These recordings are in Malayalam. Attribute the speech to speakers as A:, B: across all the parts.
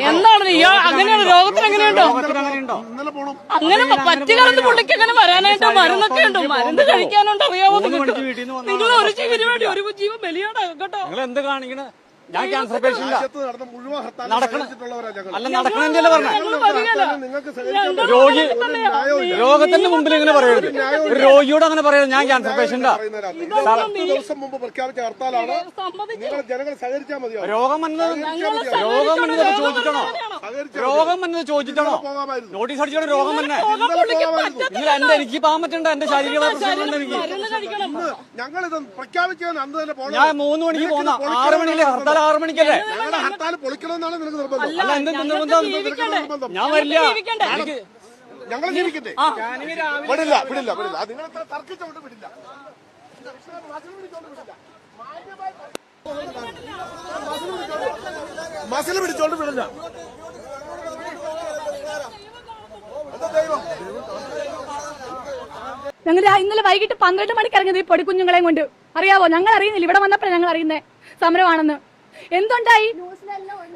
A: എന്താണ് അങ്ങനെയാണ് രോഗത്തിന് എങ്ങനെയുണ്ടോ അങ്ങനെ പറ്റുകാലത്ത് പുള്ളിക്ക് അങ്ങനെ വരാനായിട്ടോ മരുന്നൊക്കെ ഉണ്ടോ മരുന്ന് കഴിക്കാനുണ്ടോ അറിയാമോ നിങ്ങൾ ഒരു ജീവന് വേണ്ടി ഒരു ജീവൻ ബലിയാണ് കേട്ടോ.
B: നിങ്ങൾ എന്ത് കാണിക്കണേ? ഞാൻ ക്യാൻസർ പേഷ്യന്റ് അല്ല നടക്കണെന്നല്ലേ പറഞ്ഞ രോഗി രോഗത്തിന്റെ മുമ്പിൽ ഇങ്ങനെ പറയരുത്. ഒരു രോഗിയോട് അങ്ങനെ പറയരുത് ഞാൻ ക്യാൻസർ പേഷ്യന്റാ. രോഗം വന്നത് ചോദിച്ചിട്ടാണോ? രോഗം വന്നത് ചോദിച്ചിട്ടാണോ? നോട്ടീസ് അടിച്ചോടെ രോഗം തന്നെ നിങ്ങൾ എന്റെ എനിക്ക് പോകാൻ പറ്റണ്ട. എന്റെ ശാരീരിക പ്രശ്നങ്ങളുണ്ട് എനിക്ക്. ഞാൻ 3 മണിക്ക് പോന്ന 6 മണിയിലെ ഹർത്താൽ 6 മണിക്കല്ലേ? ഞാൻ വരില്ല.
C: ഞങ്ങൾ ജീവിക്കട്ടെ. വിടില്ല വിടില്ല വിടില്ല. നിങ്ങൾ തർക്കിച്ചോണ്ട് വിടില്ല. മസിൽ പിടിച്ചോണ്ട് വിടില്ല.
D: ഞങ്ങൾ ഇന്നലെ വൈകിട്ട് 12 മണിക്ക് ഇറങ്ങിയത് ഈ പൊടിക്കുഞ്ഞുങ്ങളെയും കൊണ്ട്. അറിയാവോ? ഞങ്ങൾ അറിയുന്നില്ല. ഇവിടെ വന്നപ്പോഴാണ് ഞങ്ങൾ അറിയുന്നത് സമരമാണെന്ന്. എന്തുണ്ടായി?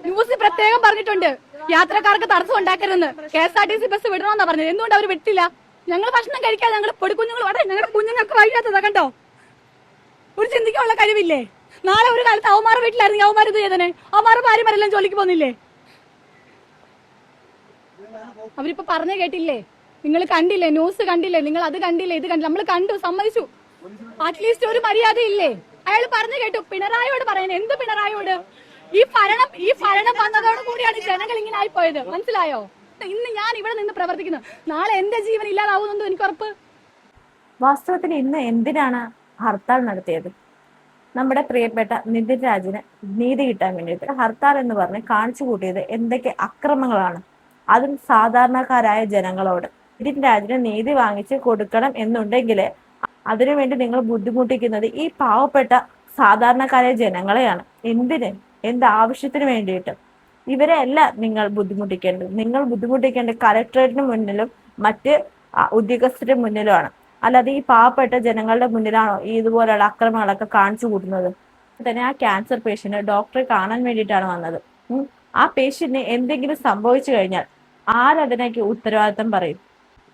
D: ന്യൂസ് പ്രത്യേകം പറഞ്ഞിട്ടുണ്ട് യാത്രക്കാർക്ക് തടസ്സം ഉണ്ടാക്കരുതെന്ന്. KSRTC ബസ് വിടണമെന്നാ പറഞ്ഞത്. എന്തുകൊണ്ട് അവർ വിട്ടില്ല? ഞങ്ങൾ ഭക്ഷണം കഴിക്കാൻ ഞങ്ങൾ പൊടിക്കുഞ്ഞുങ്ങൾ അവിടെ ഞങ്ങളുടെ കുഞ്ഞുങ്ങൾക്ക് വൈകാത്തതാ കണ്ടോ. ഒരു ചിന്തിക്കാനുള്ള കഴിവില്ലേ? നാളെ ഒരു കാലത്ത് അവന്മാരുടെ വീട്ടിലായിരുന്നു അവന്മാർ ഇത് ചെയ്തനെ. അവന്മാരുടെ ഭാര്യമാരെല്ലാം ജോലിക്ക് പോകുന്നില്ലേ? അവരിപ്പോ പറഞ്ഞു കേട്ടില്ലേ? നിങ്ങൾ കണ്ടില്ലേ? ന്യൂസ് കണ്ടില്ലേ? നിങ്ങൾ അത് കണ്ടില്ലേ? ഇത് കണ്ടില്ല? നമ്മൾ കണ്ടു, സമ്മതിച്ചു. അറ്റ്ലീസ്റ്റ് ഒരു മര്യാദ ഇല്ലേ? അയാൾ പറഞ്ഞു കേട്ടു. പിണറായിയോട് പറയുന്നത് എന്ത്? പിണറായിയോട് ഈ ഭരണം വന്നതോട് കൂടിയാണ് ജനങ്ങൾ ഇങ്ങനെ ആയിപ്പോയത്. മനസ്സിലായോ? ഇന്ന് ഞാൻ ഇവിടെ നിന്ന് പ്രവർത്തിക്കുന്നു, നാളെ എന്റെ ജീവൻ ഇല്ലാതാവുന്നുണ്ടോ എനിക്ക് ഉറപ്പ്.
E: വാസ്തവത്തിൽ ഇന്ന് എന്തിനാണ് ഹർത്താൽ നടത്തിയത്? നമ്മുടെ പ്രിയപ്പെട്ട നിതിൻ രാജിന് നീതി കിട്ടാൻ വേണ്ടിയിട്ട് ഹർത്താൽ എന്ന് പറഞ്ഞ് കാണിച്ചു കൂട്ടിയത് എന്തൊക്കെ അക്രമങ്ങളാണ്, അതും സാധാരണക്കാരായ ജനങ്ങളോട്. നിതിൻ രാജിന് നീതി വാങ്ങിച്ച് കൊടുക്കണം എന്നുണ്ടെങ്കിൽ അതിനുവേണ്ടി നിങ്ങൾ ബുദ്ധിമുട്ടിക്കുന്നത് ഈ പാവപ്പെട്ട സാധാരണക്കാരായ ജനങ്ങളെയാണ്. എന്ത് ആവശ്യത്തിന് വേണ്ടിയിട്ട്? ഇവരെ അല്ല നിങ്ങൾ ബുദ്ധിമുട്ടിക്കേണ്ടത്. നിങ്ങൾ ബുദ്ധിമുട്ടിക്കേണ്ടത് കലക്ടറേറ്റിന് മുന്നിലും മറ്റ് ഉദ്യോഗസ്ഥരുടെ മുന്നിലുമാണ്. അല്ലാതെ ഈ പാവപ്പെട്ട ജനങ്ങളുടെ മുന്നിലാണോ ഈ ഇതുപോലെയുള്ള അക്രമങ്ങളൊക്കെ കാണിച്ചു കൂട്ടുന്നത്? തന്നെ ആ ക്യാൻസർ പേഷ്യന്റ് ഡോക്ടറെ കാണാൻ വേണ്ടിയിട്ടാണ് വന്നത്. ആ പേഷ്യന്റിന് എന്തെങ്കിലും സംഭവിച്ചു കഴിഞ്ഞാൽ ആരതിനേക്ക് ഉത്തരവാദിത്തം പറയും?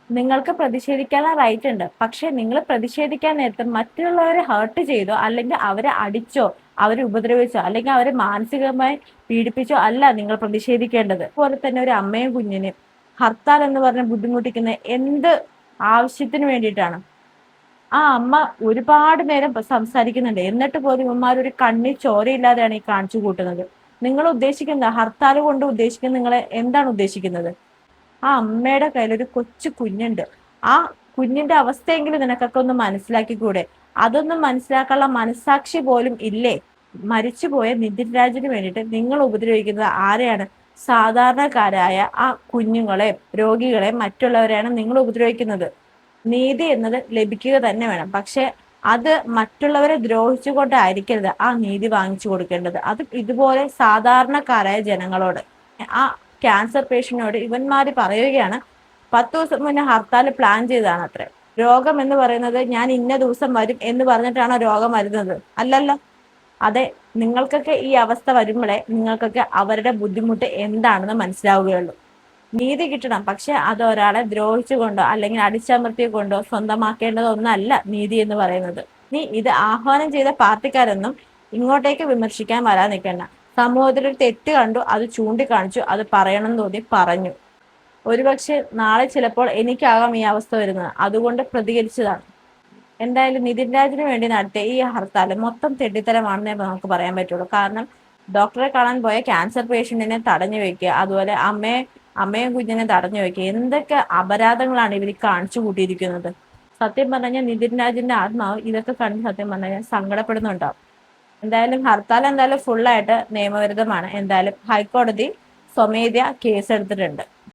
E: നിങ്ങൾക്ക് പ്രതിഷേധിക്കാനുള്ള റൈറ്റ് ഉണ്ട്. പക്ഷെ നിങ്ങൾ പ്രതിഷേധിക്കാൻ നേരത്തെ മറ്റുള്ളവരെ ഹേർട്ട് ചെയ്തോ അല്ലെങ്കിൽ അവരെ അടിച്ചോ അവരെ ഉപദ്രവിച്ചോ അല്ലെങ്കിൽ അവരെ മാനസികമായി പീഡിപ്പിച്ചോ അല്ല നിങ്ങൾ പ്രതിഷേധിക്കേണ്ടത്. അതുപോലെ തന്നെ ഒരു അമ്മയും കുഞ്ഞിനെയും ഹർത്താൽ എന്ന് പറഞ്ഞ് ബുദ്ധിമുട്ടിക്കുന്ന എന്ത് ആവശ്യത്തിന് വേണ്ടിയിട്ടാണ്? ആ അമ്മ ഒരുപാട് നേരം സംസാരിക്കുന്നുണ്ട്, എന്നിട്ട് പോലും ഇവന്മാരൊരു കണ്ണിൽ ചോരയില്ലാതെയാണ് ഈ കാണിച്ചു കൂട്ടുന്നത്. നിങ്ങൾ ഉദ്ദേശിക്കുന്നത് ഹർത്താൽ കൊണ്ട് ഉദ്ദേശിക്കുന്നത് നിങ്ങൾ എന്താണ് ഉദ്ദേശിക്കുന്നത്? ആ അമ്മയുടെ കയ്യിൽ ഒരു കൊച്ചു കുഞ്ഞുണ്ട്. ആ കുഞ്ഞിന്റെ അവസ്ഥയെങ്കിലും നിനക്കൊക്കെ ഒന്ന് മനസ്സിലാക്കിക്കൂടെ? അതൊന്നും മനസ്സിലാക്കാനുള്ള മനസാക്ഷി പോലും ഇല്ലേ? മരിച്ചുപോയ നിതിൻ രാജിന് വേണ്ടിയിട്ട് നിങ്ങൾ ഉപദ്രവിക്കുന്നത് ആരെയാണ്? സാധാരണക്കാരായ ആ കുഞ്ഞുങ്ങളെ, രോഗികളെ, മറ്റുള്ളവരെയാണ് നിങ്ങൾ ഉപദ്രവിക്കുന്നത്. നീതി എന്നത് ലഭിക്കുക തന്നെ വേണം. പക്ഷെ അത് മറ്റുള്ളവരെ ദ്രോഹിച്ചുകൊണ്ടായിരിക്കരുത് ആ നീതി വാങ്ങിച്ചു കൊടുക്കേണ്ടത്. അത് ഇതുപോലെ സാധാരണക്കാരായ ജനങ്ങളോട്. ആ ക്യാൻസർ പേഷ്യന്റിനോട് ഇവന്മാര് പറയുകയാണ് 10 ദിവസം മുന്നേ ഹർത്താൽ പ്ലാൻ ചെയ്തതാണ് അത്രേ. രോഗം എന്ന് പറയുന്നത് ഞാൻ ഇന്ന ദിവസം വരും എന്ന് പറഞ്ഞിട്ടാണോ രോഗം വരുന്നത്? അല്ലല്ലോ. അതെ, നിങ്ങൾക്കൊക്കെ ഈ അവസ്ഥ വരുമ്പോഴേ നിങ്ങൾക്കൊക്കെ അവരുടെ ബുദ്ധിമുട്ട് എന്താണെന്ന് മനസ്സിലാവുകയുള്ളൂ. നീതി കിട്ടണം. പക്ഷെ അത് ഒരാളെ ദ്രോഹിച്ചുകൊണ്ടോ അല്ലെങ്കിൽ അടിച്ചമർത്തിക്കൊണ്ടോ സ്വന്തമാക്കേണ്ടതൊന്നല്ല നീതി എന്ന് പറയുന്നത്. നീ ഇത് ആഹ്വാനം ചെയ്ത പാർട്ടിക്കാരൊന്നും ഇങ്ങോട്ടേക്ക് വിമർശിക്കാൻ വരാൻ നിൽക്കണ്ട. സമൂഹത്തിൽ ഒരു തെറ്റ് കണ്ടു, അത് ചൂണ്ടിക്കാണിച്ചു, അത് പറയണം എന്ന് തോന്നി പറഞ്ഞു. ഒരുപക്ഷെ നാളെ ചിലപ്പോൾ എനിക്കാകാം ഈ അവസ്ഥ വരുന്നത്, അതുകൊണ്ട് പ്രതികരിച്ചതാണ്. എന്തായാലും നിതിൻ രാജിന് വേണ്ടി നടത്തിയ ഈ ഹർത്താൽ മൊത്തം തെണ്ടിത്തരമാണെന്നേ നമുക്ക് പറയാൻ പറ്റുള്ളൂ. കാരണം ഡോക്ടറെ കാണാൻ പോയ ക്യാൻസർ പേഷ്യന്റിനെ തടഞ്ഞു വെക്കുക, അതുപോലെ അമ്മയും കുഞ്ഞിനെ തടഞ്ഞു വെക്കുക, എന്തൊക്കെ അപരാധങ്ങളാണ് ഇവർ കാണിച്ചു കൂട്ടിയിരിക്കുന്നത്. സത്യം പറഞ്ഞാൽ നിതിൻ രാജിന്റെ ആത്മാവ് ഇതൊക്കെ കണ്ട് സത്യം പറഞ്ഞാൽ സങ്കടപ്പെടുന്നുണ്ടാവും. എന്തായാലും ഹർത്താൽ ഫുള്ളായിട്ട് നിയമവിരുദ്ധമാണ്. എന്തായാലും ഹൈക്കോടതി സ്വമേധയാ കേസെടുത്തിട്ടുണ്ട്.